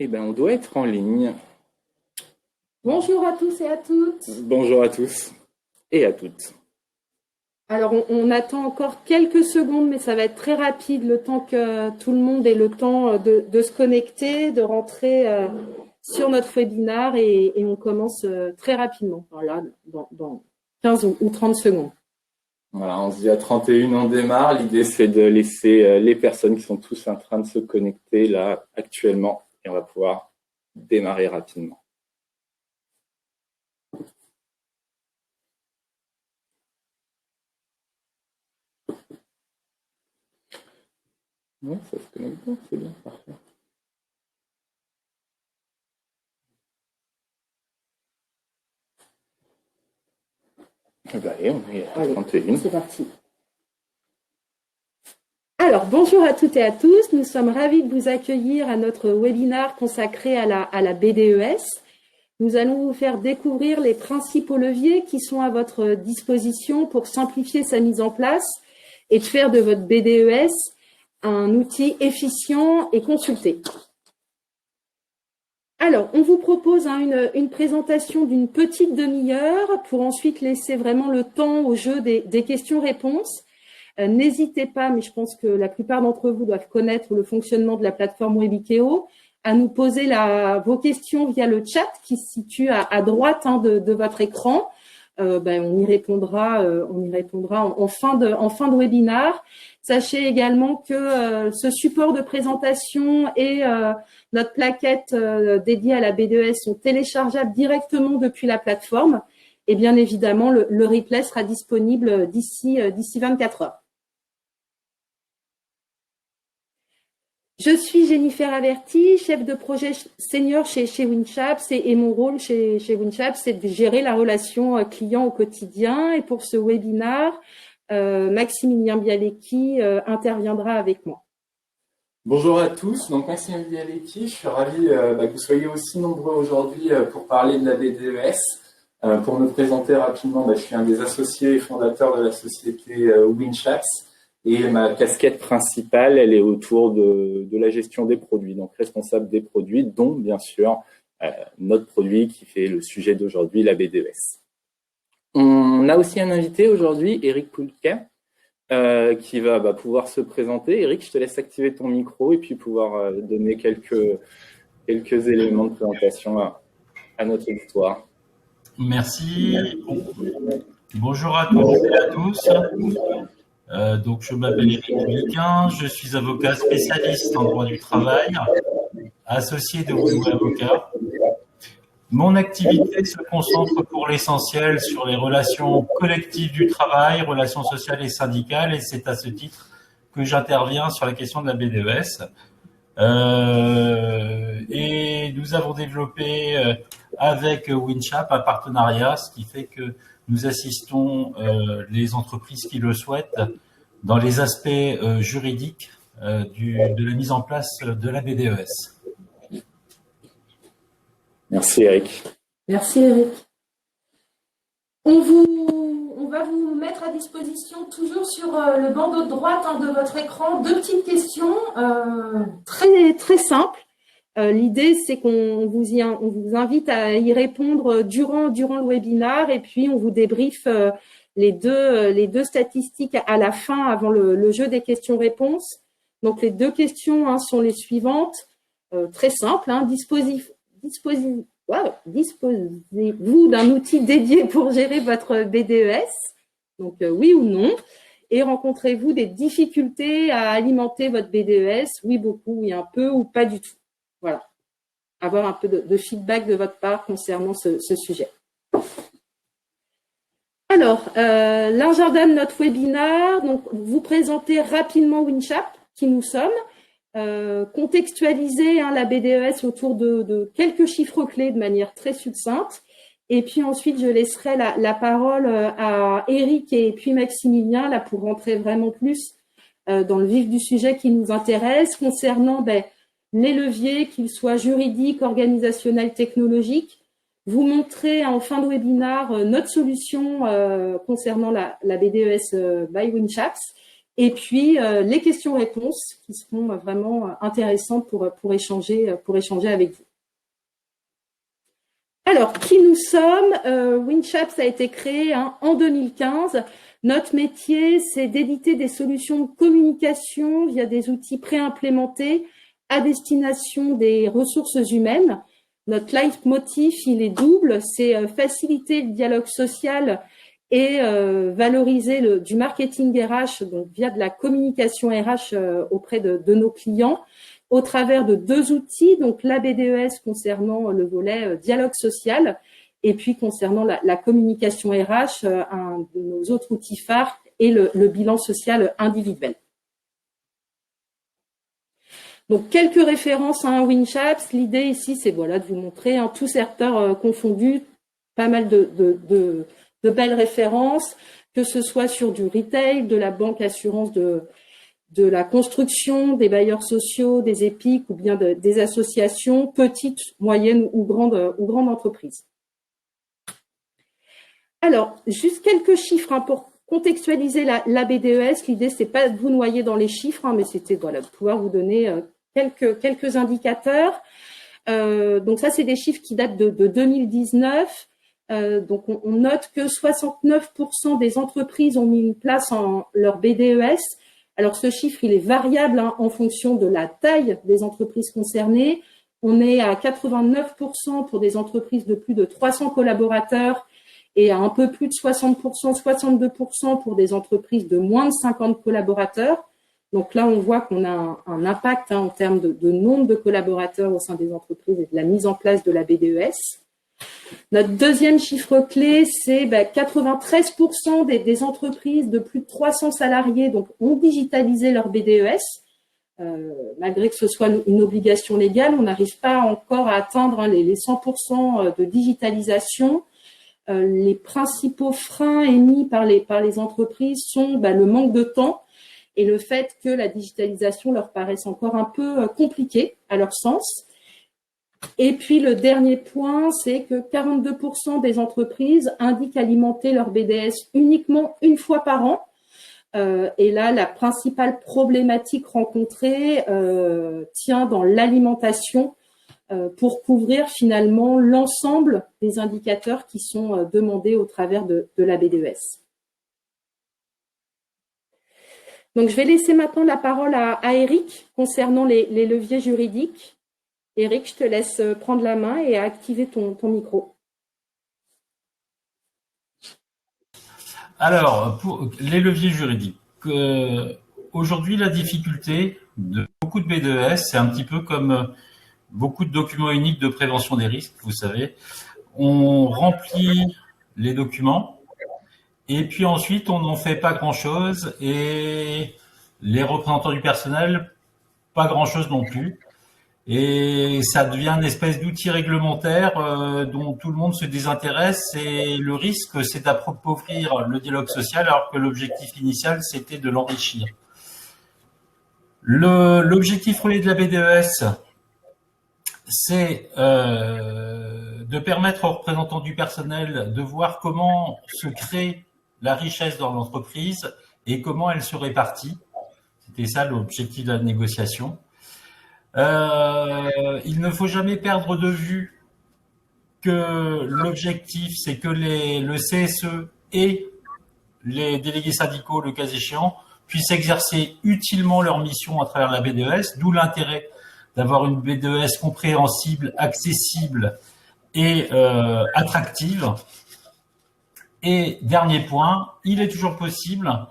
Eh bien, on doit être en ligne. Bonjour à tous et à toutes. Bonjour à tous et à toutes. Alors, on attend encore quelques secondes, mais ça va être très rapide, le temps que tout le monde ait le temps de se connecter, de rentrer sur notre webinaire et on commence très rapidement, voilà, dans 15 ou 30 secondes. Voilà, on se dit à 31, on démarre. L'idée, c'est de laisser les personnes qui sont tous en train de se connecter là actuellement et on va pouvoir démarrer rapidement. Oui, ça se connecte bien, c'est bien, parfait. Allez, on est à 31. C'est parti. Alors, bonjour à toutes et à tous. Nous sommes ravis de vous accueillir à notre webinaire consacré à la BDES. Nous allons vous faire découvrir les principaux leviers qui sont à votre disposition pour simplifier sa mise en place et de faire de votre BDES un outil efficient et consulté. Alors, on vous propose une présentation d'une petite demi-heure pour ensuite laisser vraiment le temps au jeu des questions-réponses. N'hésitez pas, mais je pense que la plupart d'entre vous doivent connaître le fonctionnement de la plateforme Webikeo, à nous poser vos questions via le chat qui se situe à droite de votre écran. On y répondra en fin de webinaire. Sachez également que ce support de présentation et notre plaquette dédiée à la BDES sont téléchargeables directement depuis la plateforme. Et bien évidemment, le replay sera disponible d'ici 24 heures. Je suis Jennifer Averti, chef de projet senior chez Winchaps et mon rôle chez Winchaps, c'est de gérer la relation client au quotidien. Et pour ce webinaire, Maximilien Bialecki interviendra avec moi. Bonjour à tous, donc Maximilien Bialecki, je suis ravi que vous soyez aussi nombreux aujourd'hui pour parler de la BDES. Pour me présenter rapidement, je suis un des associés et fondateurs de la société Winchaps. Et ma casquette principale, elle est autour de la gestion des produits, donc responsable des produits, dont bien sûr notre produit qui fait le sujet d'aujourd'hui, la BDES. On a aussi un invité aujourd'hui, Eric Poulquet, qui va pouvoir se présenter. Eric, je te laisse activer ton micro et puis pouvoir donner quelques éléments de présentation à notre histoire. Merci. Bonjour à toutes et à tous. Donc, je m'appelle Eric Poulquet, je suis avocat spécialiste en droit du travail, associé de Woodway Avocat. Mon activité se concentre pour l'essentiel sur les relations collectives du travail, relations sociales et syndicales, et c'est à ce titre que j'interviens sur la question de la BDES. Et nous avons développé avec Winchaps un partenariat, ce qui fait que nous assistons les entreprises qui le souhaitent dans les aspects juridiques de la mise en place de la BDES. Merci Eric. Merci Eric. On va vous mettre à disposition toujours sur le bandeau de droite de votre écran deux petites questions très très simples. L'idée, c'est qu'on vous invite à y répondre durant le webinaire et puis on vous débriefe les deux statistiques à la fin avant le jeu des questions-réponses. Donc, les deux questions sont les suivantes, très simples. Disposez-vous d'un outil dédié pour gérer votre BDES? Donc, oui ou non? Et rencontrez-vous des difficultés à alimenter votre BDES? Oui, beaucoup, oui, un peu ou pas du tout. Voilà, avoir un peu de feedback de votre part concernant ce sujet. Alors, l'agenda de notre webinaire, donc vous présenter rapidement Winchaps, qui nous sommes, contextualiser la BDES autour de quelques chiffres clés de manière très succincte, et puis ensuite je laisserai la parole à Eric et puis Maximilien là pour rentrer vraiment plus dans le vif du sujet qui nous intéresse concernant les leviers, qu'ils soient juridiques, organisationnels, technologiques. Vous montrer en fin de webinaire notre solution concernant la BDES by Winchaps. Et puis les questions-réponses qui seront vraiment intéressantes pour échanger avec vous. Alors, qui nous sommes? WinChaps a été créé en 2015. Notre métier, c'est d'éditer des solutions de communication via des outils préimplémentés à destination des ressources humaines. Notre leitmotiv, il est double, c'est faciliter le dialogue social et valoriser du marketing RH, donc via de la communication RH auprès de nos clients, au travers de 2 outils, donc la BDES concernant le volet dialogue social, et puis concernant la communication RH, un de nos autres outils phares est le bilan social individuel. Donc, quelques références à un WinChaps. L'idée ici, c'est voilà, de vous montrer, tous secteurs confondus, pas mal de belles références, que ce soit sur du retail, de la banque assurance, de la construction, des bailleurs sociaux, des EPIC ou bien des associations, petites, moyennes ou grandes entreprises. Alors, juste quelques chiffres pour contextualiser la BDES. L'idée, c'est pas de vous noyer dans les chiffres, mais c'était voilà, de pouvoir vous donner quelques indicateurs. Donc ça, c'est des chiffres qui datent de 2019. Donc on note que 69% des entreprises ont mis une place en leur BDES. Alors ce chiffre, il est variable en fonction de la taille des entreprises concernées. On est à 89% pour des entreprises de plus de 300 collaborateurs et à un peu plus de 60%, 62% pour des entreprises de moins de 50 collaborateurs. Donc là, on voit qu'on a un impact en termes de nombre de collaborateurs au sein des entreprises et de la mise en place de la BDES. Notre deuxième chiffre clé, c'est 93% des entreprises de plus de 300 salariés donc, ont digitalisé leur BDES. Malgré que ce soit une obligation légale, on n'arrive pas encore à atteindre les 100% de digitalisation. Les principaux freins émis par les entreprises sont le manque de temps et le fait que la digitalisation leur paraisse encore un peu compliquée à leur sens. Et puis le dernier point, c'est que 42% des entreprises indiquent alimenter leur BDS uniquement une fois par an. Et là, la principale problématique rencontrée tient dans l'alimentation pour couvrir finalement l'ensemble des indicateurs qui sont demandés au travers de la BDES. Donc, je vais laisser maintenant la parole à Eric concernant les leviers juridiques. Eric, je te laisse prendre la main et activer ton micro. Alors, pour les leviers juridiques, aujourd'hui, la difficulté de beaucoup de BDES, c'est un petit peu comme beaucoup de documents uniques de prévention des risques, vous savez. On remplit les documents et puis ensuite, on n'en fait pas grand-chose et les représentants du personnel, pas grand-chose non plus. Et ça devient une espèce d'outil réglementaire dont tout le monde se désintéresse et le risque, c'est d'appauvrir le dialogue social alors que l'objectif initial, c'était de l'enrichir. L'objectif relais de la BDES, c'est de permettre aux représentants du personnel de voir comment se crée la richesse dans l'entreprise et comment elle se répartit. C'était ça l'objectif de la négociation. Il ne faut jamais perdre de vue que l'objectif, c'est que le CSE et les délégués syndicaux, le cas échéant, puissent exercer utilement leur mission à travers la BDES, d'où l'intérêt d'avoir une BDES compréhensible, accessible et attractive. Et dernier point, il est toujours possible,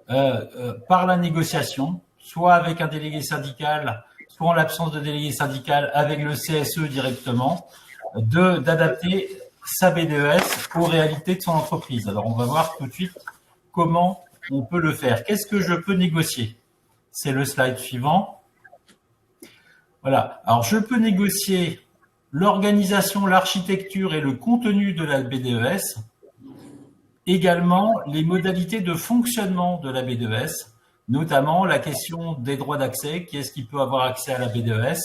par la négociation, soit avec un délégué syndical, soit en l'absence de délégué syndical avec le CSE directement, d'adapter sa BDES aux réalités de son entreprise. Alors, on va voir tout de suite comment on peut le faire. Qu'est-ce que je peux négocier? C'est le slide suivant. Voilà. Alors, je peux négocier l'organisation, l'architecture et le contenu de la BDES, également les modalités de fonctionnement de la BDES, notamment la question des droits d'accès, qui est-ce qui peut avoir accès à la BDES,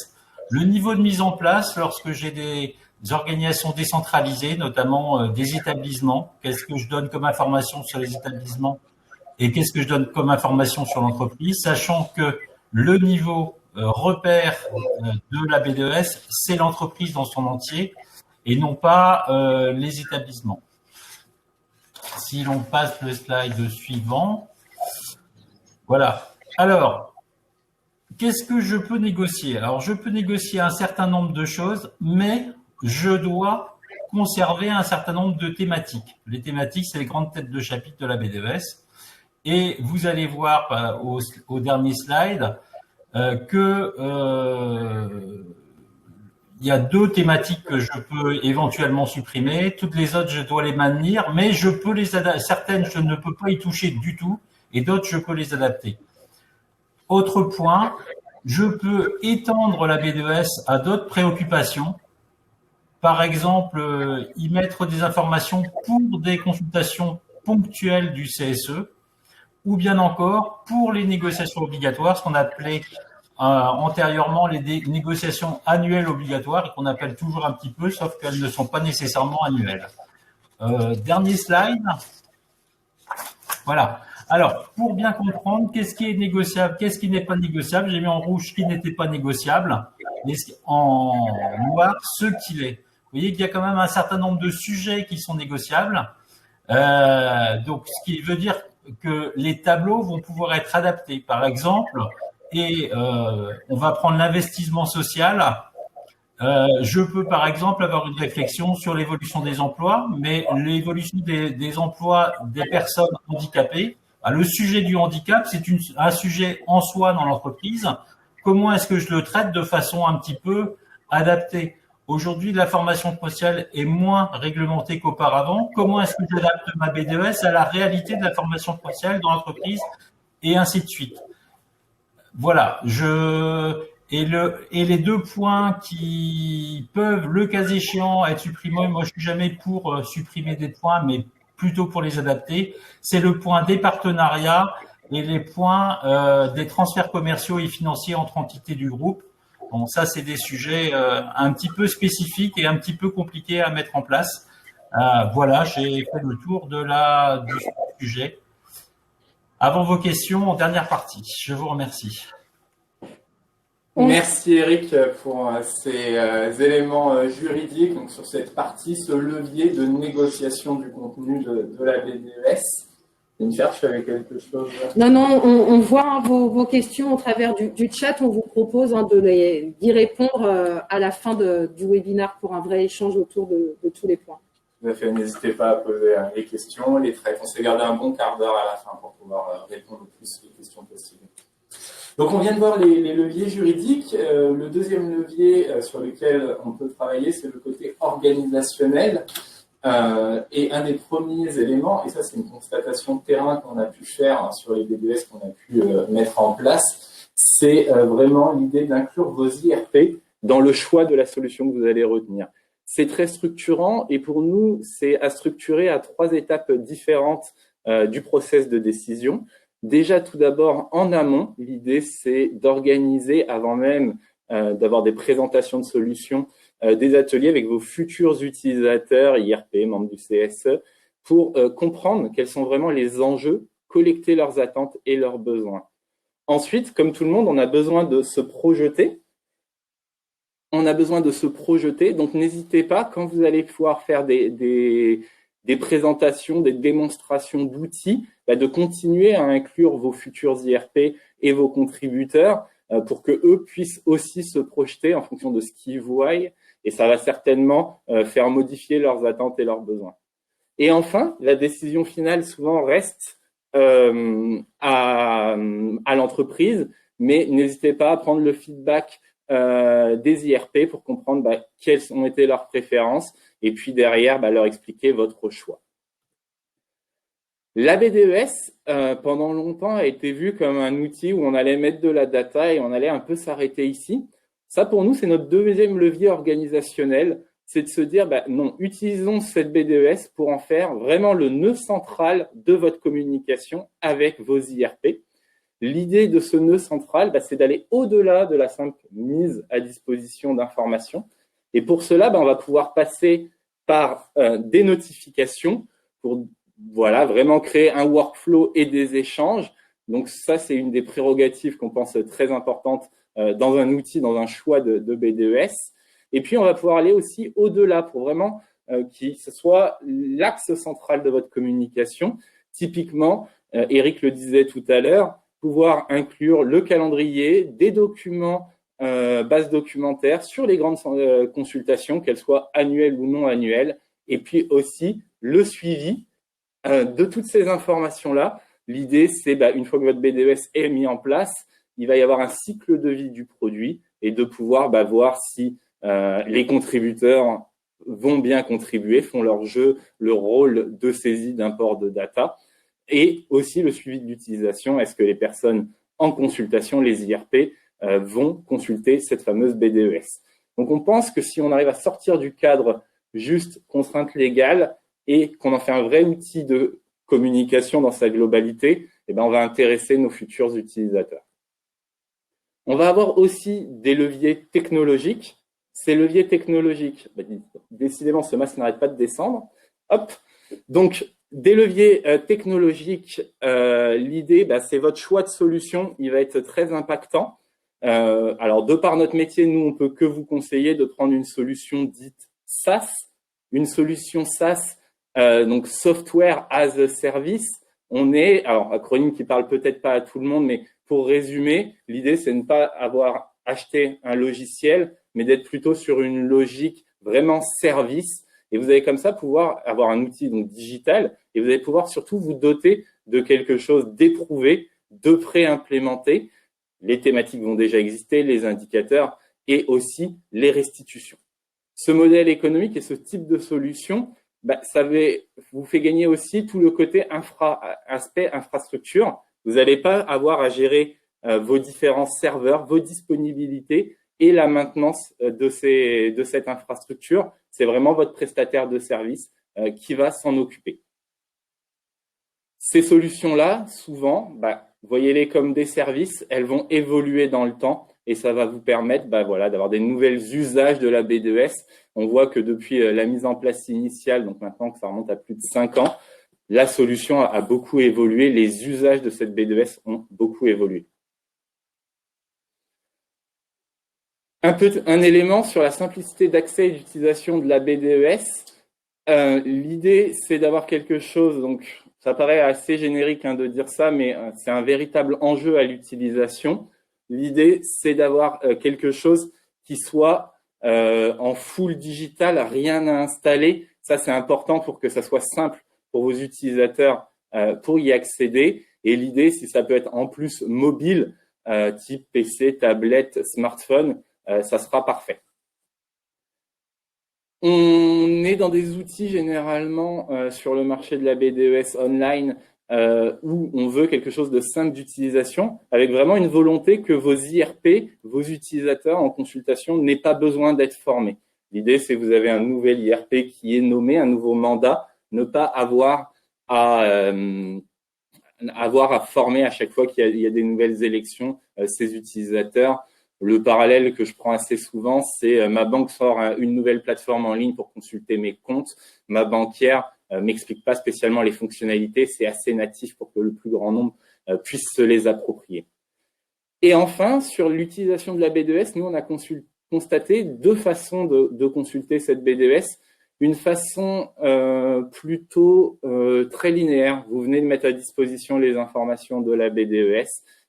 le niveau de mise en place lorsque j'ai des organisations décentralisées, notamment des établissements, qu'est-ce que je donne comme information sur les établissements Et qu'est-ce que je donne comme information sur l'entreprise, sachant que le niveau repère de la BDES, c'est l'entreprise dans son entier et non pas les établissements. Si l'on passe le slide suivant, voilà. Alors, qu'est-ce que je peux négocier? Alors, je peux négocier un certain nombre de choses, mais je dois conserver un certain nombre de thématiques. Les thématiques, c'est les grandes têtes de chapitre de la BDES. Et vous allez voir au dernier slide que il y a 2 thématiques que je peux éventuellement supprimer. Toutes les autres, je dois les maintenir, mais je peux les adapter. Certaines, je ne peux pas y toucher du tout, et d'autres, je peux les adapter. Autre point, je peux étendre la BDES à d'autres préoccupations. Par exemple, y mettre des informations pour des consultations ponctuelles du CSE, ou bien encore pour les négociations obligatoires, ce qu'on appelait antérieurement les négociations annuelles obligatoires et qu'on appelle toujours un petit peu, sauf qu'elles ne sont pas nécessairement annuelles. Dernier slide. Voilà. Alors, pour bien comprendre, qu'est-ce qui est négociable, qu'est-ce qui n'est pas négociable, j'ai mis en rouge ce qui n'était pas négociable, et en noir ce qui l'est. Vous voyez qu'il y a quand même un certain nombre de sujets qui sont négociables. Donc, ce qui veut dire que les tableaux vont pouvoir être adaptés. Par exemple, on va prendre l'investissement social. Je peux, par exemple, avoir une réflexion sur l'évolution des emplois, mais l'évolution des emplois des personnes handicapées. Le sujet du handicap, c'est un sujet en soi dans l'entreprise. Comment est-ce que je le traite de façon un petit peu adaptée? Aujourd'hui, la formation sociale est moins réglementée qu'auparavant. Comment est-ce que j'adapte ma BDES à la réalité de la formation sociale dans l'entreprise et ainsi de suite. Voilà. Et les 2 points qui peuvent, le cas échéant, être supprimés, moi je suis jamais pour supprimer des points, mais plutôt pour les adapter, c'est le point des partenariats et les points des transferts commerciaux et financiers entre entités du groupe. Bon, ça, c'est des sujets un petit peu spécifiques et un petit peu compliqués à mettre en place. Voilà, j'ai fait le tour du sujet. Avant vos questions, en dernière partie. Je vous remercie. Merci Eric pour ces éléments juridiques, donc sur cette partie, ce levier de négociation du contenu de la BDES. Jennifer, tu avais quelque chose? Non, on voit vos questions au travers du chat. On vous propose d'y répondre à la fin du webinaire pour un vrai échange autour de tous les points. Tout à fait, n'hésitez pas à poser les questions, les traits. On s'est gardé un bon quart d'heure à la fin pour pouvoir répondre au plus les questions possibles. Donc on vient de voir les leviers juridiques. Le deuxième levier sur lequel on peut travailler, c'est le côté organisationnel. Et un des premiers éléments, et ça c'est une constatation de terrain qu'on a pu faire sur les BDES qu'on a pu mettre en place, c'est vraiment l'idée d'inclure vos IRP dans le choix de la solution que vous allez retenir. C'est très structurant et pour nous, c'est à structurer à 3 étapes différentes du process de décision. Déjà, tout d'abord, en amont, l'idée, c'est d'organiser, avant même d'avoir des présentations de solutions, des ateliers avec vos futurs utilisateurs, IRP, membres du CSE, pour comprendre quels sont vraiment les enjeux, collecter leurs attentes et leurs besoins. Ensuite, comme tout le monde, on a besoin de se projeter. Donc n'hésitez pas, quand vous allez pouvoir faire des présentations, des démonstrations d'outils, de continuer à inclure vos futurs IRP et vos contributeurs pour que eux puissent aussi se projeter en fonction de ce qu'ils voient, et ça va certainement faire modifier leurs attentes et leurs besoins. Et enfin, la décision finale souvent reste à l'entreprise, mais n'hésitez pas à prendre le feedback des IRP pour comprendre quelles ont été leurs préférences et puis derrière leur expliquer votre choix. La BDES, pendant longtemps, a été vue comme un outil où on allait mettre de la data et on allait un peu s'arrêter ici. Ça, pour nous, c'est notre deuxième levier organisationnel, c'est de se dire, non, utilisons cette BDES pour en faire vraiment le nœud central de votre communication avec vos IRP. L'idée de ce nœud central, c'est d'aller au-delà de la simple mise à disposition d'informations. Et pour cela, on va pouvoir passer par des notifications pour voilà, vraiment créer un workflow et des échanges. Donc ça, c'est une des prérogatives qu'on pense très importante dans un outil, dans un choix de BDES. Et puis, on va pouvoir aller aussi au-delà pour vraiment que ce soit l'axe central de votre communication. Typiquement, Eric le disait tout à l'heure, pouvoir inclure le calendrier, des documents, bases documentaires sur les grandes consultations, qu'elles soient annuelles ou non annuelles, et puis aussi le suivi de toutes ces informations-là. L'idée, c'est une fois que votre BDES est mis en place, il va y avoir un cycle de vie du produit et de pouvoir voir si les contributeurs vont bien contribuer, font leur jeu, le rôle de saisie d'import de data, et aussi le suivi de l'utilisation. Est-ce que les personnes en consultation, les IRP, vont consulter cette fameuse BDES? Donc, on pense que si on arrive à sortir du cadre juste contrainte légale et qu'on en fait un vrai outil de communication dans sa globalité, on va intéresser nos futurs utilisateurs. On va avoir aussi des leviers technologiques. Ces leviers technologiques, décidément, ce masque n'arrête pas de descendre. Hop. Donc, des leviers technologiques, l'idée, c'est votre choix de solution, il va être très impactant. Alors, de par notre métier, nous, on peut que vous conseiller de prendre une solution dite SaaS. Une solution SaaS, donc Software as a Service. On est, alors, acronyme qui parle peut-être pas à tout le monde, mais pour résumer, l'idée, c'est de ne pas avoir acheté un logiciel, mais d'être plutôt sur une logique vraiment service. Et vous allez comme ça pouvoir avoir un outil donc digital et vous allez pouvoir surtout vous doter de quelque chose d'éprouvé, de pré-implémenté. Les thématiques vont déjà exister, les indicateurs et aussi les restitutions. Ce modèle économique et ce type de solution, ça vous fait gagner aussi tout le côté aspect infrastructure. Vous n'allez pas avoir à gérer vos différents serveurs, vos disponibilités et la maintenance de cette infrastructure. C'est vraiment votre prestataire de service qui va s'en occuper. Ces solutions-là, souvent, voyez-les comme des services, elles vont évoluer dans le temps et ça va vous permettre d'avoir des nouvelles usages de la BDES. On voit que depuis la mise en place initiale, donc maintenant que ça remonte à plus de 5 ans, la solution a beaucoup évolué, les usages de cette BDES ont beaucoup évolué. Un élément sur la simplicité d'accès et d'utilisation de la BDES. L'idée, c'est d'avoir quelque chose, donc ça paraît assez générique de dire ça, mais c'est un véritable enjeu à l'utilisation. L'idée, c'est d'avoir quelque chose qui soit en full digital, rien à installer. Ça, c'est important pour que ça soit simple pour vos utilisateurs pour y accéder. Et l'idée, si ça peut être en plus mobile, type PC, tablette, smartphone, ça sera parfait. On est dans des outils généralement sur le marché de la BDES online où on veut quelque chose de simple d'utilisation avec vraiment une volonté que vos IRP, vos utilisateurs en consultation n'aient pas besoin d'être formés. L'idée, c'est que vous avez un nouvel IRP qui est nommé, un nouveau mandat, ne pas avoir à former à chaque fois qu'il y a des nouvelles élections ces utilisateurs. Le parallèle que je prends assez souvent, c'est ma banque sort une nouvelle plateforme en ligne pour consulter mes comptes. Ma banquière m'explique pas spécialement les fonctionnalités. C'est assez natif pour que le plus grand nombre puisse se les approprier. Et enfin, sur l'utilisation de la BDES, nous, on a constaté 2 façons de consulter cette BDES. Une façon plutôt très linéaire. Vous venez de mettre à disposition les informations de la BDES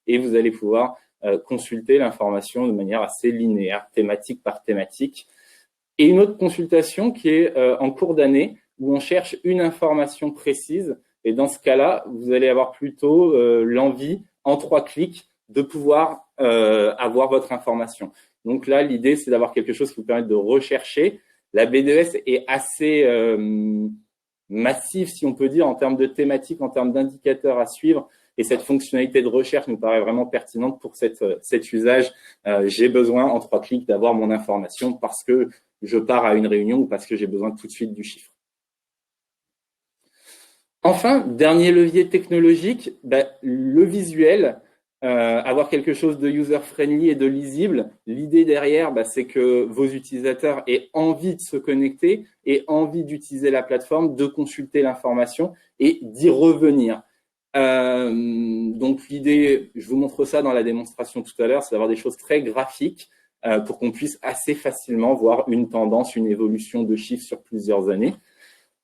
et vous allez pouvoir consulter l'information de manière assez linéaire, thématique par thématique. Et une autre consultation qui est en cours d'année où on cherche une information précise. Et dans ce cas-là, vous allez avoir plutôt l'envie, en 3 clics, de pouvoir avoir votre information. Donc là, l'idée, c'est d'avoir quelque chose qui vous permette de rechercher. La BDES est assez massive, si on peut dire, en termes de thématiques, en termes d'indicateurs à suivre. Et cette fonctionnalité de recherche nous paraît vraiment pertinente pour cet usage. J'ai besoin, en 3 clics, d'avoir mon information parce que je pars à une réunion ou parce que j'ai besoin tout de suite du chiffre. Enfin, dernier levier technologique, le visuel. avoir quelque chose de user-friendly et de lisible. L'idée derrière, c'est que vos utilisateurs aient envie de se connecter, aient envie d'utiliser la plateforme, de consulter l'information et d'y revenir. Donc l'idée, je vous montre ça dans la démonstration tout à l'heure, c'est d'avoir des choses très graphiques pour qu'on puisse assez facilement voir une tendance, une évolution de chiffres sur plusieurs années,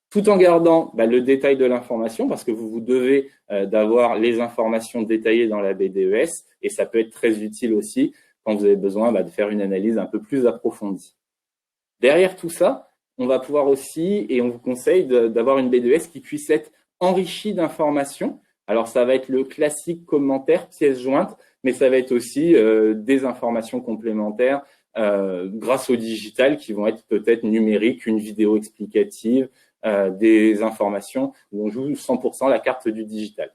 tout en gardant le détail de l'information, parce que vous devez d'avoir les informations détaillées dans la BDES, et ça peut être très utile aussi quand vous avez besoin de faire une analyse un peu plus approfondie. Derrière tout ça, on va pouvoir aussi, et on vous conseille d'avoir une BDES qui puisse être enrichie d'informations. Alors, ça va être le classique commentaire, pièce jointe, mais ça va être aussi des informations complémentaires grâce au digital qui vont être peut-être numériques, une vidéo explicative, des informations où on joue 100% la carte du digital.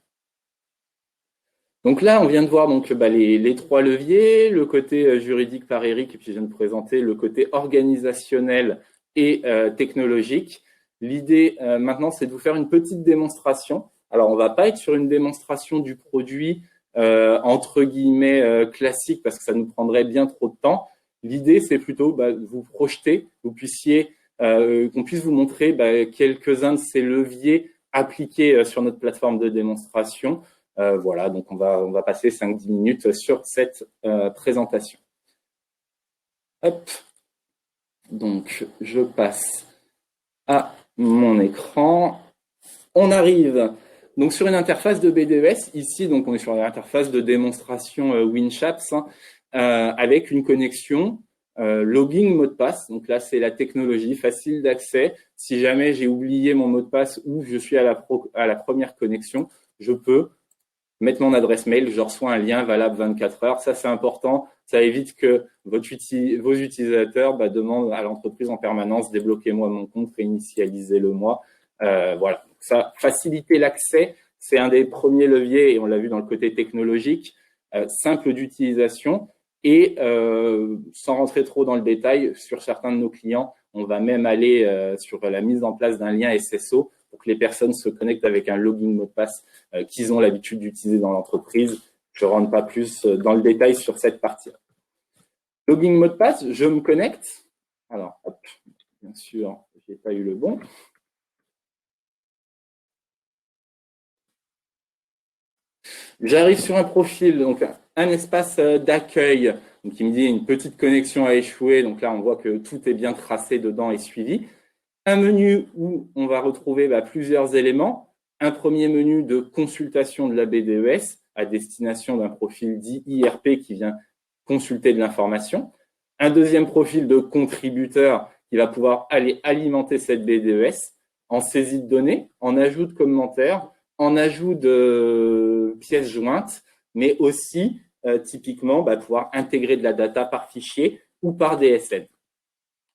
Donc là, on vient de voir donc, les trois leviers, le côté juridique par Eric, et puis je viens de présenter le côté organisationnel et technologique. L'idée maintenant, c'est de vous faire une petite démonstration. Alors, on ne va pas être sur une démonstration du produit entre guillemets classique parce que ça nous prendrait bien trop de temps. L'idée, c'est plutôt de vous projeter, qu'on puisse vous montrer quelques-uns de ces leviers appliqués sur notre plateforme de démonstration. Voilà, donc on va passer 5-10 minutes sur cette présentation. Hop. Donc, je passe à mon écran. On arrive donc sur une interface de BDES. Ici, donc on est sur une interface de démonstration WinShaps avec une connexion login mot de passe. Donc là, c'est la technologie facile d'accès. Si jamais j'ai oublié mon mot de passe ou je suis à la première connexion, je peux mettre mon adresse mail, je reçois un lien valable 24 heures. Ça, c'est important. Ça évite que vos utilisateurs demandent à l'entreprise en permanence « débloquez-moi mon compte, réinitialisez-le-moi ». Voilà. Ça, faciliter l'accès, c'est un des premiers leviers, et on l'a vu dans le côté technologique, simple d'utilisation. Et sans rentrer trop dans le détail, sur certains de nos clients, on va même aller sur la mise en place d'un lien SSO pour que les personnes se connectent avec un login mot de passe qu'ils ont l'habitude d'utiliser dans l'entreprise. Je ne rentre pas plus dans le détail sur cette partie-là. Login mot de passe, je me connecte. Alors, hop, bien sûr, je n'ai pas eu le bon. J'arrive sur un profil, donc un espace d'accueil, qui me dit une petite connexion a échoué. Donc là, on voit que tout est bien tracé dedans et suivi. Un menu où on va retrouver plusieurs éléments. Un premier menu de consultation de la BDES à destination d'un profil dit IRP qui vient consulter de l'information. Un deuxième profil de contributeur qui va pouvoir aller alimenter cette BDES en saisie de données, en ajout de commentaires, en ajout de pièces jointes, mais aussi typiquement pouvoir intégrer de la data par fichier ou par DSL.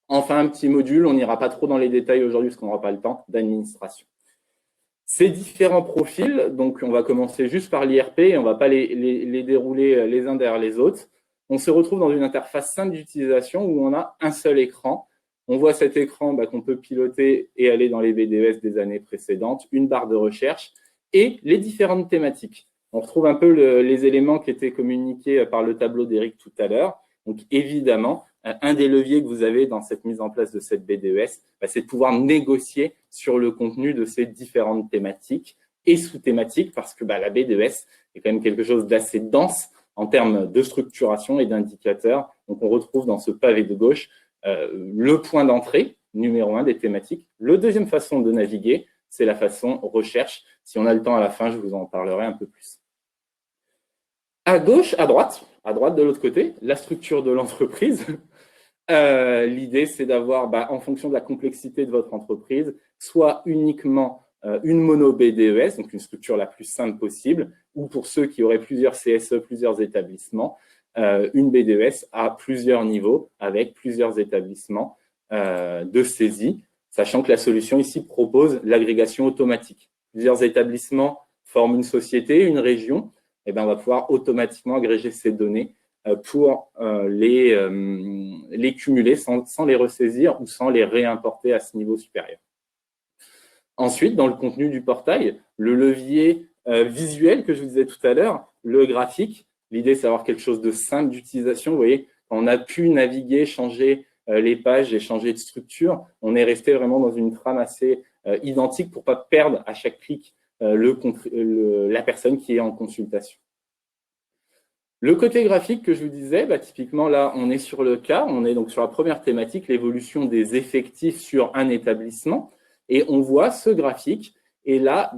Enfin, un petit module, on n'ira pas trop dans les détails aujourd'hui parce qu'on n'aura pas le temps, d'administration. Ces différents profils, donc on va commencer juste par l'IRP et on ne va pas les dérouler les uns derrière les autres. On se retrouve dans une interface simple d'utilisation où on a un seul écran. On voit cet écran qu'on peut piloter et aller dans les BDES des années précédentes, une barre de recherche et les différentes thématiques. On retrouve un peu les éléments qui étaient communiqués par le tableau d'Eric tout à l'heure. Donc évidemment, un des leviers que vous avez dans cette mise en place de cette BDES, c'est de pouvoir négocier sur le contenu de ces différentes thématiques et sous-thématiques parce que la BDES est quand même quelque chose d'assez dense en termes de structuration et d'indicateurs. Donc, on retrouve dans ce pavé de gauche le point d'entrée, numéro 1 des thématiques. La deuxième façon de naviguer, c'est la façon recherche. Si on a le temps à la fin, je vous en parlerai un peu plus. À gauche, à droite de l'autre côté, la structure de l'entreprise. L'idée, c'est d'avoir, en fonction de la complexité de votre entreprise, soit uniquement une mono BDES, donc une structure la plus simple possible, ou pour ceux qui auraient plusieurs CSE, plusieurs établissements, une BDES à plusieurs niveaux avec plusieurs établissements de saisie, sachant que la solution ici propose l'agrégation automatique. Plusieurs établissements forment une société, une région, et on va pouvoir automatiquement agréger ces données pour les cumuler sans les ressaisir ou sans les réimporter à ce niveau supérieur. Ensuite, dans le contenu du portail, le levier visuel que je vous disais tout à l'heure, le graphique, L'idée, c'est d'avoir quelque chose de simple d'utilisation. Vous voyez, on a pu naviguer, changer les pages et changer de structure. On est resté vraiment dans une trame assez identique pour ne pas perdre à chaque clic la personne qui est en consultation. Le côté graphique que je vous disais, typiquement là, on est sur le cas, on est donc sur la première thématique, l'évolution des effectifs sur un établissement, et on voit ce graphique, et là,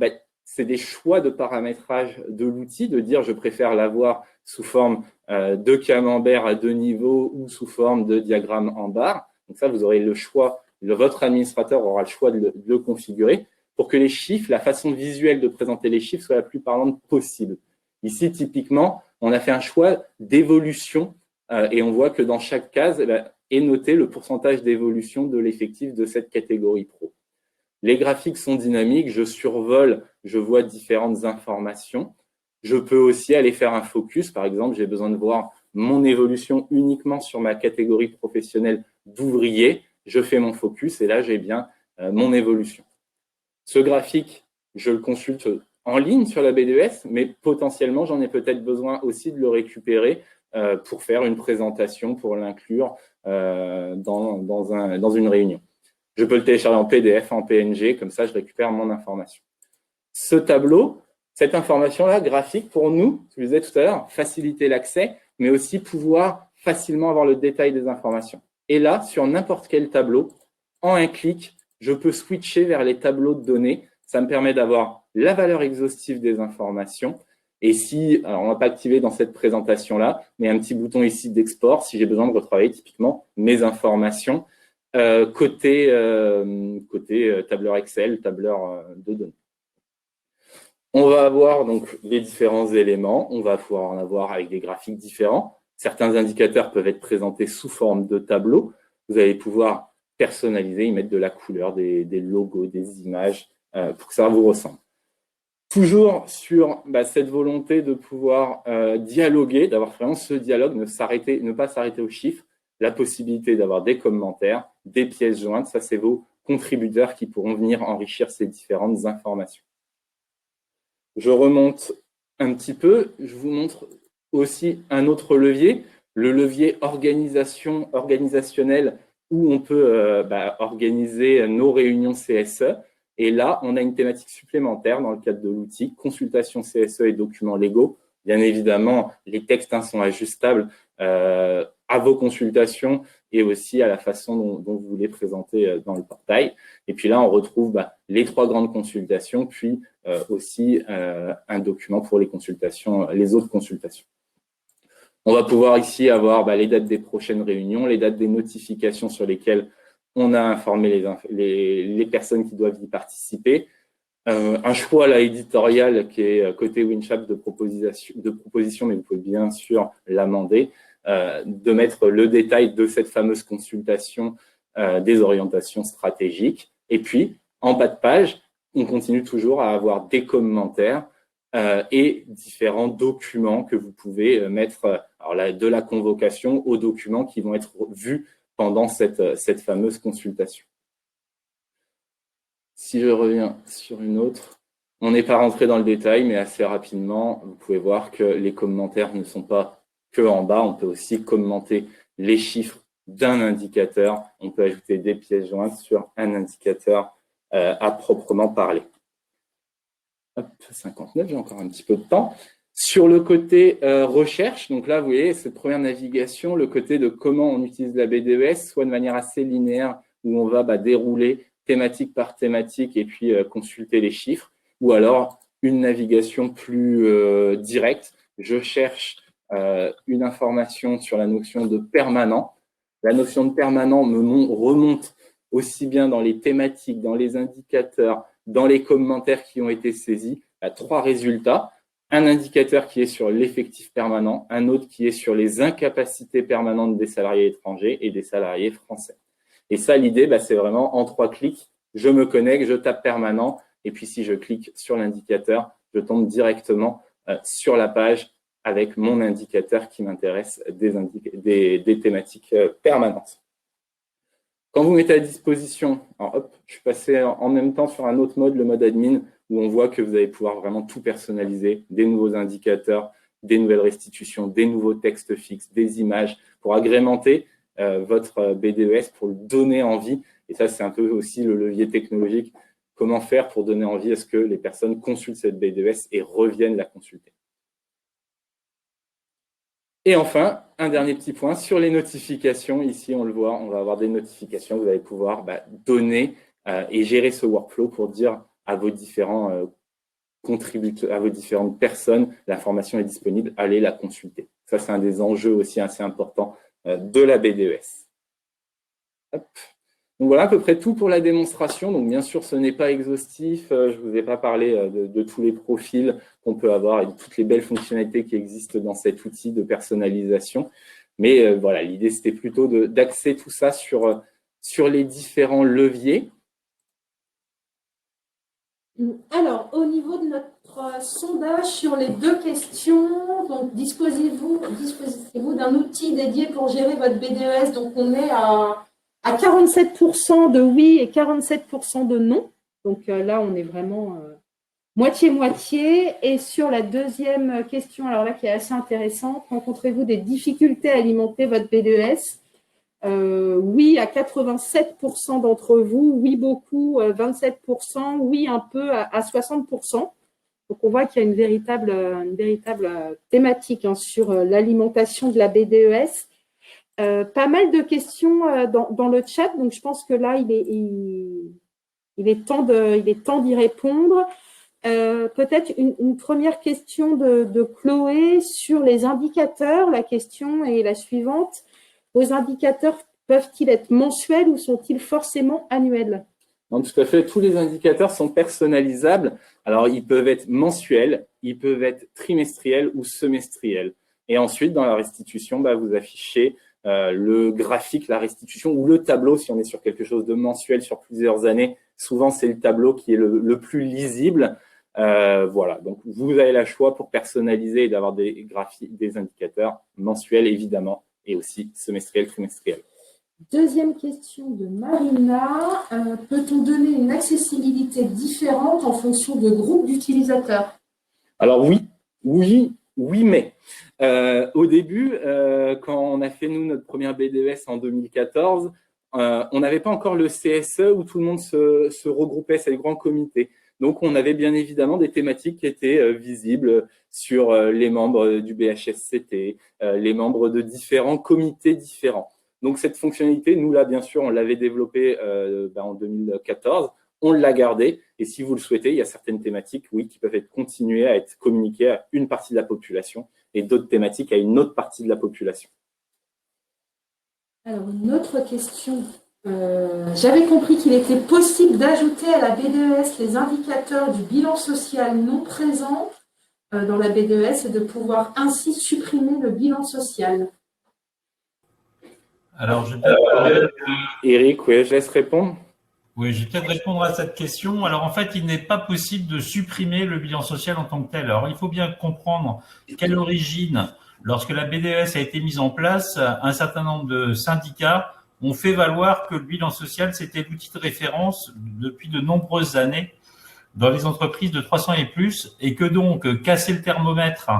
c'est des choix de paramétrage de l'outil, de dire je préfère l'avoir sous forme de camembert à 2 niveaux ou sous forme de diagramme en barre. Donc ça, vous aurez le choix, votre administrateur aura le choix de le configurer pour que les chiffres, la façon visuelle de présenter les chiffres soit la plus parlante possible. Ici, typiquement, on a fait un choix d'évolution et on voit que dans chaque case est noté le pourcentage d'évolution de l'effectif de cette catégorie pro. Les graphiques sont dynamiques, je survole, je vois différentes informations. Je peux aussi aller faire un focus. Par exemple, j'ai besoin de voir mon évolution uniquement sur ma catégorie professionnelle d'ouvrier. Je fais mon focus et là, j'ai bien mon évolution. Ce graphique, je le consulte en ligne sur la BDES, mais potentiellement, j'en ai peut-être besoin aussi de le récupérer pour faire une présentation, pour l'inclure dans une réunion. Je peux le télécharger en PDF, en PNG, comme ça, je récupère mon information. Ce tableau, cette information-là, graphique, pour nous, je vous disais tout à l'heure, faciliter l'accès, mais aussi pouvoir facilement avoir le détail des informations. Et là, sur n'importe quel tableau, en un clic, je peux switcher vers les tableaux de données. Ça me permet d'avoir la valeur exhaustive des informations. Et si, alors on va pas activer dans cette présentation-là, mais un petit bouton ici d'export, si j'ai besoin de retravailler typiquement mes informations côté tableur Excel, tableur de données. On va avoir donc les différents éléments. On va pouvoir en avoir avec des graphiques différents. Certains indicateurs peuvent être présentés sous forme de tableau. Vous allez pouvoir personnaliser, y mettre de la couleur, des logos, des images pour que ça vous ressemble. Toujours sur cette volonté de pouvoir dialoguer, d'avoir vraiment ce dialogue, ne pas s'arrêter aux chiffres, la possibilité d'avoir des commentaires, des pièces jointes, ça c'est vos contributeurs qui pourront venir enrichir ces différentes informations. Je remonte un petit peu, je vous montre aussi un autre levier, le levier organisationnel où on peut organiser nos réunions CSE. Et là, on a une thématique supplémentaire dans le cadre de l'outil, consultation CSE et documents légaux. Bien évidemment, les textes sont ajustables à vos consultations et aussi à la façon dont vous les présentez dans le portail. Et puis là, on retrouve les 3 grandes consultations, puis aussi un document pour les consultations, les autres consultations. On va pouvoir ici avoir les dates des prochaines réunions, les dates des notifications sur lesquelles on a informé les personnes qui doivent y participer. Un choix là, éditorial qui est côté WinChat de proposition, mais vous pouvez bien sûr l'amender, de mettre le détail de cette fameuse consultation des orientations stratégiques. Et puis, en bas de page, on continue toujours à avoir des commentaires et différents documents que vous pouvez mettre, de la convocation aux documents qui vont être vus pendant cette fameuse consultation. Si je reviens sur une autre, on n'est pas rentré dans le détail, mais assez rapidement, vous pouvez voir que les commentaires ne sont pas que en bas. On peut aussi commenter les chiffres d'un indicateur. On peut ajouter des pièces jointes sur un indicateur à proprement parler. Hop, 59, j'ai encore un petit peu de temps. Sur le côté recherche, donc là, vous voyez, cette première navigation, le côté de comment on utilise la BDES, soit de manière assez linéaire, où on va dérouler thématique par thématique et puis consulter les chiffres, ou alors une navigation plus directe. Je cherche une information sur la notion de permanent. La notion de permanent remonte aussi bien dans les thématiques, dans les indicateurs, dans les commentaires qui ont été saisis. Il y a 3 résultats. Un indicateur qui est sur l'effectif permanent, un autre qui est sur les incapacités permanentes des salariés étrangers et des salariés français. Et ça, l'idée, c'est vraiment en 3 clics, je me connecte, je tape permanent, et puis si je clique sur l'indicateur, je tombe directement sur la page avec mon indicateur qui m'intéresse des thématiques permanentes. Quand vous mettez à disposition, alors hop, je suis passé en même temps sur un autre mode, le mode admin, où on voit que vous allez pouvoir vraiment tout personnaliser, des nouveaux indicateurs, des nouvelles restitutions, des nouveaux textes fixes, des images, pour agrémenter votre BDES, pour le donner envie. Et ça, c'est un peu aussi le levier technologique. Comment faire pour donner envie à ce que les personnes consultent cette BDES et reviennent la consulter. Et enfin, un dernier petit point sur les notifications. Ici, on le voit, on va avoir des notifications. Vous allez pouvoir donner et gérer ce workflow pour dire à vos différents contributeurs, à vos différentes personnes, l'information est disponible, allez la consulter. Ça, c'est un des enjeux aussi assez importants de la BDES. Hop. Donc voilà à peu près tout pour la démonstration. Donc bien sûr, ce n'est pas exhaustif. Je ne vous ai pas parlé de tous les profils qu'on peut avoir et de toutes les belles fonctionnalités qui existent dans cet outil de personnalisation. Mais voilà, l'idée, c'était plutôt d'axer tout ça sur les différents leviers. Alors, au niveau de notre sondage sur les 2 questions, donc disposez-vous d'un outil dédié pour gérer votre BDES. Donc, on est à 47% de oui et 47% de non. Donc là, on est vraiment moitié-moitié. Et sur la deuxième question, alors là, qui est assez intéressante, rencontrez-vous des difficultés à alimenter votre BDES? Oui à 87% d'entre vous, oui beaucoup 27%, oui un peu à 60%. Donc on voit qu'il y a une véritable thématique sur l'alimentation de la BDES. Pas mal de questions dans le chat, donc je pense que là, il est temps d'y répondre. Peut-être une première question de Chloé sur les indicateurs. La question est la suivante. Vos indicateurs peuvent-ils être mensuels ou sont-ils forcément annuels? Non, tout à fait. Tous les indicateurs sont personnalisables. Alors, ils peuvent être mensuels, ils peuvent être trimestriels ou semestriels. Et ensuite, dans la restitution, vous affichez le graphique, la restitution ou le tableau, si on est sur quelque chose de mensuel sur plusieurs années. Souvent, c'est le tableau qui est le plus lisible. Voilà, donc vous avez le choix pour personnaliser et d'avoir des graphiques, des indicateurs mensuels, évidemment, et aussi semestriels, trimestriels. Deuxième question de Marina. Peut-on donner une accessibilité différente en fonction de groupes d'utilisateurs? Alors oui, mais au début, quand on a fait, nous, notre première BDES en 2014, on n'avait pas encore le CSE où tout le monde se regroupait, c'est le grand comité. Donc, on avait bien évidemment des thématiques qui étaient visibles sur les membres du BHSCT, les membres de différents comités différents. Donc, cette fonctionnalité, nous, là, bien sûr, on l'avait développée en 2014. On l'a gardée. Et si vous le souhaitez, il y a certaines thématiques, oui, qui peuvent être continuées à être communiquées à une partie de la population et d'autres thématiques à une autre partie de la population. Alors, une autre question. J'avais compris qu'il était possible d'ajouter à la BDES les indicateurs du bilan social non présents dans la BDES et de pouvoir ainsi supprimer le bilan social. Alors, je vais Eric, oui, je laisse répondre. Oui, je vais peut-être répondre à cette question. Alors, en fait, il n'est pas possible de supprimer le bilan social en tant que tel. Alors, il faut bien comprendre qu'à l'origine, lorsque la BDES a été mise en place, un certain nombre de syndicats ont fait valoir que le bilan social, c'était l'outil de référence depuis de nombreuses années dans les entreprises de 300 et plus, et que donc casser le thermomètre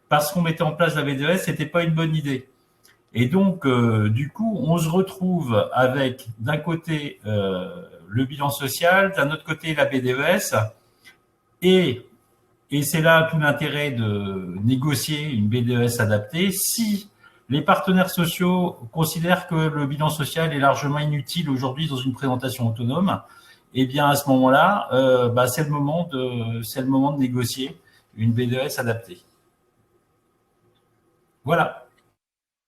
parce qu'on mettait en place la BDES, c'était pas une bonne idée. Et donc, du coup, on se retrouve avec d'un côté le bilan social, d'un autre côté la BDES, et c'est là tout l'intérêt de négocier une BDES adaptée. Si les partenaires sociaux considèrent que le bilan social est largement inutile aujourd'hui dans une présentation autonome, eh bien à ce moment-là, c'est le moment de négocier une BDES adaptée. Voilà.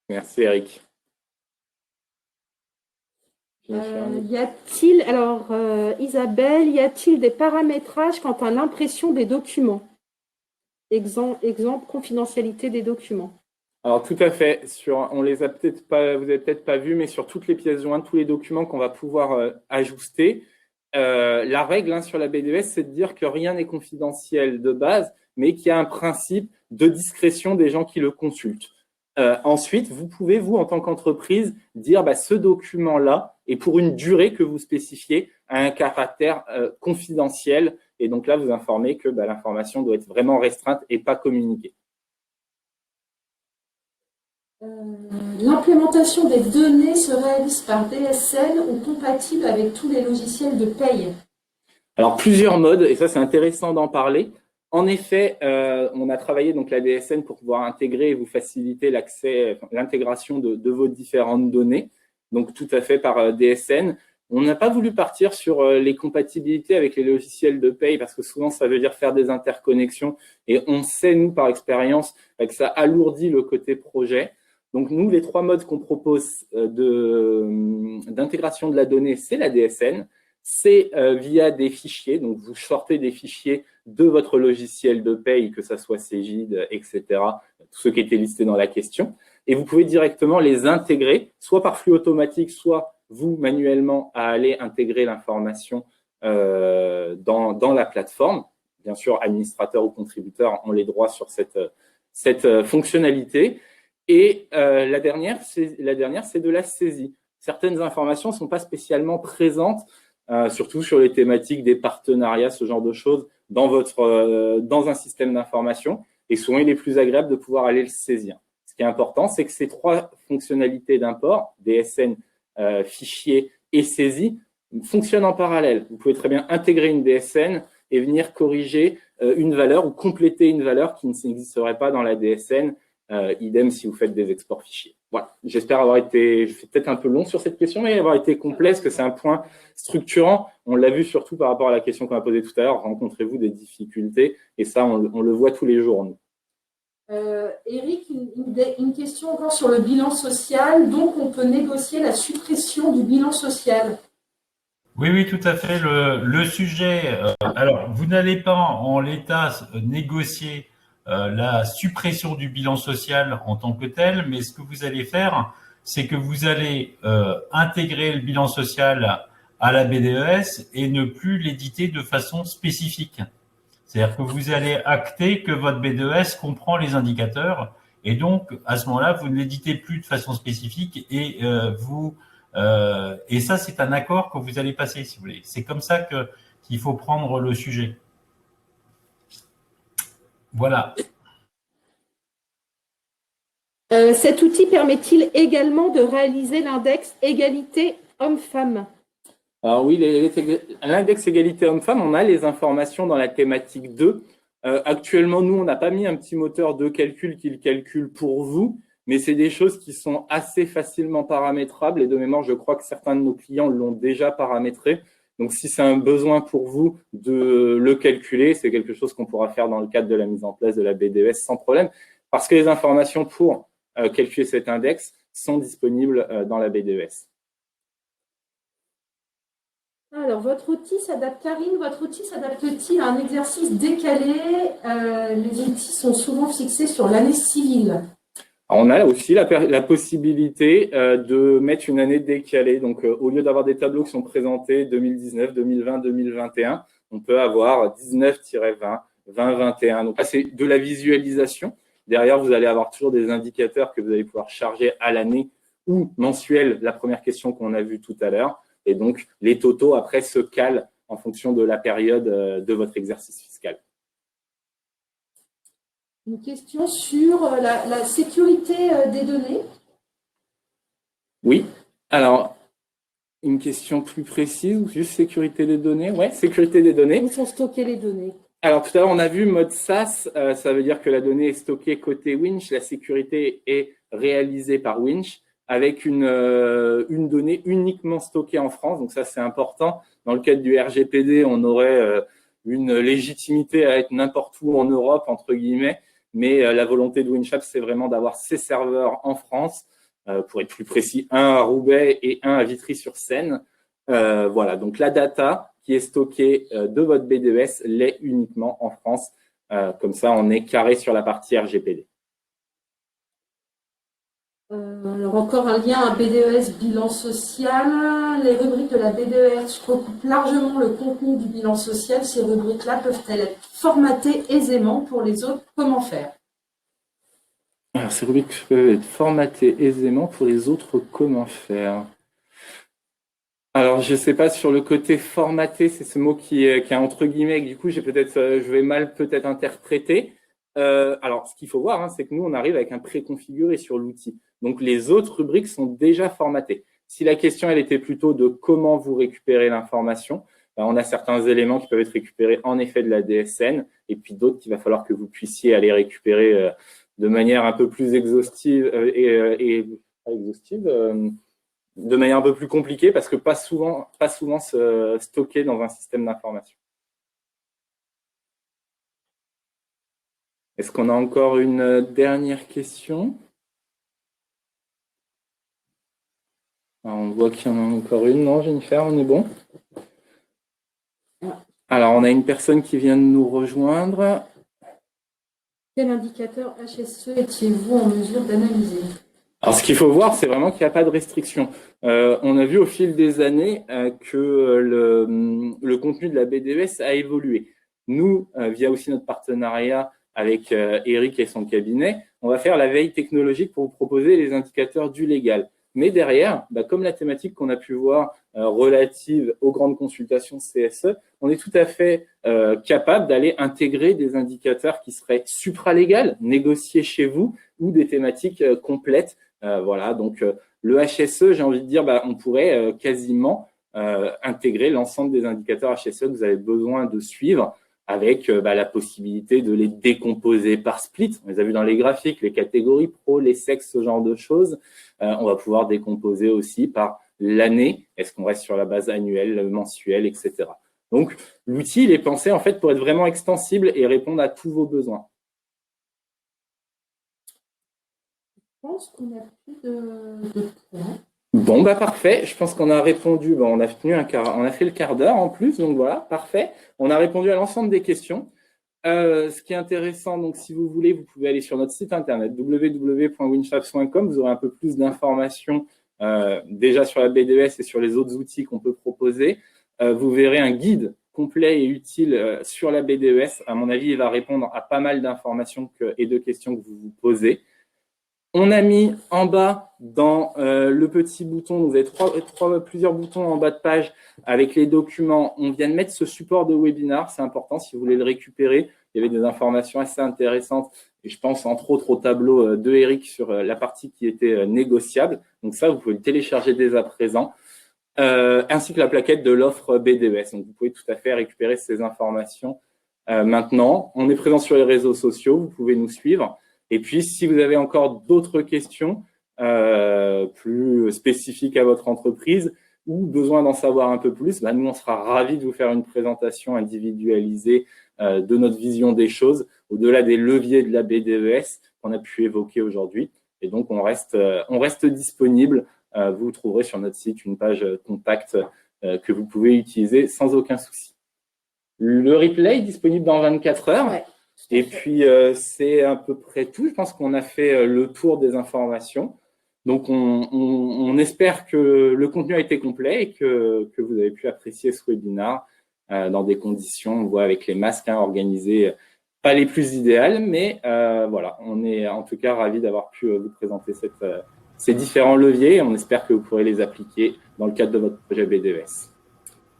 Merci Eric. Isabelle, y a-t-il des paramétrages quant à l'impression des documents? Exemple, confidentialité des documents. Alors tout à fait. On les a peut-être pas, vous n'avez peut-être pas vu, mais sur toutes les pièces jointes, tous les documents qu'on va pouvoir ajuster. La règle sur la BDES, c'est de dire que rien n'est confidentiel de base, mais qu'il y a un principe de discrétion des gens qui le consultent. Ensuite, vous pouvez, vous, en tant qu'entreprise, dire ce document-là est pour une durée que vous spécifiez à un caractère confidentiel. Et donc là, vous informez que l'information doit être vraiment restreinte et pas communiquée. L'implémentation des données se réalise par DSN ou compatible avec tous les logiciels de paye? Alors, plusieurs modes, et ça, c'est intéressant d'en parler. En effet, on a travaillé donc la DSN pour pouvoir intégrer et vous faciliter l'accès, l'intégration de vos différentes données, donc tout à fait par DSN. On n'a pas voulu partir sur les compatibilités avec les logiciels de paye parce que souvent, ça veut dire faire des interconnexions et on sait, nous, par expérience, que ça alourdit le côté projet. Donc, nous, les trois modes qu'on propose d'intégration de la donnée, c'est la DSN. C'est via des fichiers, donc vous sortez des fichiers de votre logiciel de paye, que ce soit Cegid, etc., tout ce qui était listé dans la question, et vous pouvez directement les intégrer, soit par flux automatique, soit vous manuellement à aller intégrer l'information dans la plateforme. Bien sûr, administrateurs ou contributeurs ont les droits sur cette fonctionnalité. Et la dernière, c'est de la saisie. Certaines informations ne sont pas spécialement présentes surtout sur les thématiques des partenariats, ce genre de choses, dans un système d'information. Et souvent, il est plus agréable de pouvoir aller le saisir. Ce qui est important, c'est que ces trois fonctionnalités d'import, DSN, fichier et saisie, fonctionnent en parallèle. Vous pouvez très bien intégrer une DSN et venir corriger une valeur ou compléter une valeur qui n'existerait pas dans la DSN. Idem si vous faites des exports fichiers. Voilà, j'espère avoir été, je fais peut-être un peu long sur cette question, mais avoir été complet, parce que c'est un point structurant. On l'a vu surtout par rapport à la question qu'on a posée tout à l'heure, rencontrez-vous des difficultés? Et ça, on le voit tous les jours, nous. Eric, une question encore sur le bilan social. Donc, on peut négocier la suppression du bilan social? Oui, oui, tout à fait. Le sujet, alors, vous n'allez pas en l'état négocier la suppression du bilan social en tant que tel, mais ce que vous allez faire, c'est que vous allez intégrer le bilan social à la BDES et ne plus l'éditer de façon spécifique. C'est-à-dire que vous allez acter que votre BDES comprend les indicateurs et donc, à ce moment-là, vous ne l'éditez plus de façon spécifique et et ça, c'est un accord que vous allez passer, si vous voulez. C'est comme ça qu'il faut prendre le sujet. Voilà. Cet outil permet-il également de réaliser l'index égalité homme-femme? Alors oui, l'index égalité homme-femme, on a les informations dans la thématique 2. Actuellement, nous, on n'a pas mis un petit moteur de calcul qui le calcule pour vous, mais c'est des choses qui sont assez facilement paramétrables. Et de mémoire, je crois que certains de nos clients l'ont déjà paramétré. Donc, si c'est un besoin pour vous de le calculer, c'est quelque chose qu'on pourra faire dans le cadre de la mise en place de la BDES sans problème, parce que les informations pour calculer cet index sont disponibles dans la BDES. Alors, votre outil s'adapte-t-il à un exercice décalé? Les outils sont souvent fixés sur l'année civile. Alors, on a aussi la possibilité de mettre une année décalée. Donc, au lieu d'avoir des tableaux qui sont présentés 2019, 2020, 2021, on peut avoir 19-20, 20-21. Donc, là, c'est de la visualisation. Derrière, vous allez avoir toujours des indicateurs que vous allez pouvoir charger à l'année ou mensuel, la première question qu'on a vue tout à l'heure. Et donc, les totaux, après, se calent en fonction de la période de votre exercice fiscal. Une question sur la sécurité des données. Oui. Alors, une question plus précise ou juste sécurité des données? Oui, sécurité des données. Où sont stockées les données? Alors, tout à l'heure, on a vu mode SaaS. Ça veut dire que la donnée est stockée côté Winch. La sécurité est réalisée par Winch, avec une donnée uniquement stockée en France. Donc ça, c'est important. Dans le cadre du RGPD, on aurait une légitimité à être n'importe où en Europe, entre guillemets, mais la volonté de Winchap, c'est vraiment d'avoir ces serveurs en France, pour être plus précis, un à Roubaix et un à Vitry-sur-Seine. Voilà, donc la data qui est stockée de votre BDES l'est uniquement en France. Comme ça, on est carré sur la partie RGPD. Alors encore un lien à BDES bilan social. Les rubriques de la BDES recoupent largement le contenu du bilan social. Ces rubriques-là peuvent-elles être formatées aisément pour les autres? Comment faire? Alors, ces rubriques peuvent être formatées aisément pour les autres. Comment faire? Alors, je ne sais pas, sur le côté formaté, c'est ce mot qui est entre guillemets, du coup, je vais mal peut-être interpréter. Alors, ce qu'il faut voir, c'est que nous, on arrive avec un préconfiguré sur l'outil. Donc, les autres rubriques sont déjà formatées. Si la question, elle était plutôt de comment vous récupérez l'information, on a certains éléments qui peuvent être récupérés en effet de la DSN, et puis d'autres qu'il va falloir que vous puissiez aller récupérer de manière un peu plus exhaustive de manière un peu plus compliquée, parce que pas souvent stocké dans un système d'information. Est-ce qu'on a encore une dernière question? Alors, on voit qu'il y en a encore une. Non, Jennifer, on est bon? Alors, on a une personne qui vient de nous rejoindre. Quel indicateur HSE étiez-vous en mesure d'analyser? Alors, ce qu'il faut voir, c'est vraiment qu'il n'y a pas de restriction. On a vu au fil des années que le contenu de la BDES a évolué. Nous, via aussi notre partenariat avec Eric et son cabinet, on va faire la veille technologique pour vous proposer les indicateurs du légal. Mais derrière, comme la thématique qu'on a pu voir relative aux grandes consultations CSE, on est tout à fait capable d'aller intégrer des indicateurs qui seraient supralégales, négociés chez vous, ou des thématiques complètes. Voilà, donc le HSE, j'ai envie de dire, on pourrait quasiment intégrer l'ensemble des indicateurs HSE que vous avez besoin de suivre, avec la possibilité de les décomposer par split. On les a vus dans les graphiques, les catégories pro, les sexes, ce genre de choses. On va pouvoir décomposer aussi par l'année. Est-ce qu'on reste sur la base annuelle, mensuelle, etc. Donc, l'outil, il est pensé en fait pour être vraiment extensible et répondre à tous vos besoins. Je pense qu'on a plus de points. Bon, parfait. Je pense qu'on a répondu. On a fait le quart d'heure en plus, donc voilà, parfait. On a répondu à l'ensemble des questions. Ce qui est intéressant, donc si vous voulez, vous pouvez aller sur notre site internet www.winshapps.com. Vous aurez un peu plus d'informations déjà sur la BDES et sur les autres outils qu'on peut proposer. Vous verrez un guide complet et utile sur la BDES. À mon avis, il va répondre à pas mal d'informations et de questions que vous vous posez. On a mis en bas dans le petit bouton, vous avez plusieurs boutons en bas de page avec les documents. On vient de mettre ce support de webinar, c'est important si vous voulez le récupérer. Il y avait des informations assez intéressantes et je pense entre autres au tableau de Eric sur la partie qui était négociable. Donc ça, vous pouvez le télécharger dès à présent, ainsi que la plaquette de l'offre BDES. Donc vous pouvez tout à fait récupérer ces informations maintenant. On est présent sur les réseaux sociaux, vous pouvez nous suivre. Et puis, si vous avez encore d'autres questions plus spécifiques à votre entreprise ou besoin d'en savoir un peu plus, nous, on sera ravis de vous faire une présentation individualisée de notre vision des choses, au-delà des leviers de la BDES qu'on a pu évoquer aujourd'hui. Et donc, on reste disponible. Vous trouverez sur notre site une page contact que vous pouvez utiliser sans aucun souci. Le replay est disponible dans 24 heures. Ouais. Et puis, c'est à peu près tout. Je pense qu'on a fait le tour des informations. Donc, on espère que le contenu a été complet et que vous avez pu apprécier ce webinaire dans des conditions, on voit avec les masques organisés, pas les plus idéales, mais voilà, on est en tout cas ravis d'avoir pu vous présenter ces différents leviers et on espère que vous pourrez les appliquer dans le cadre de votre projet BDES.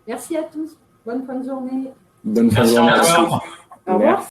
Merci à tous. Bonne fin de journée. Bonne fin de journée à tous. Au revoir.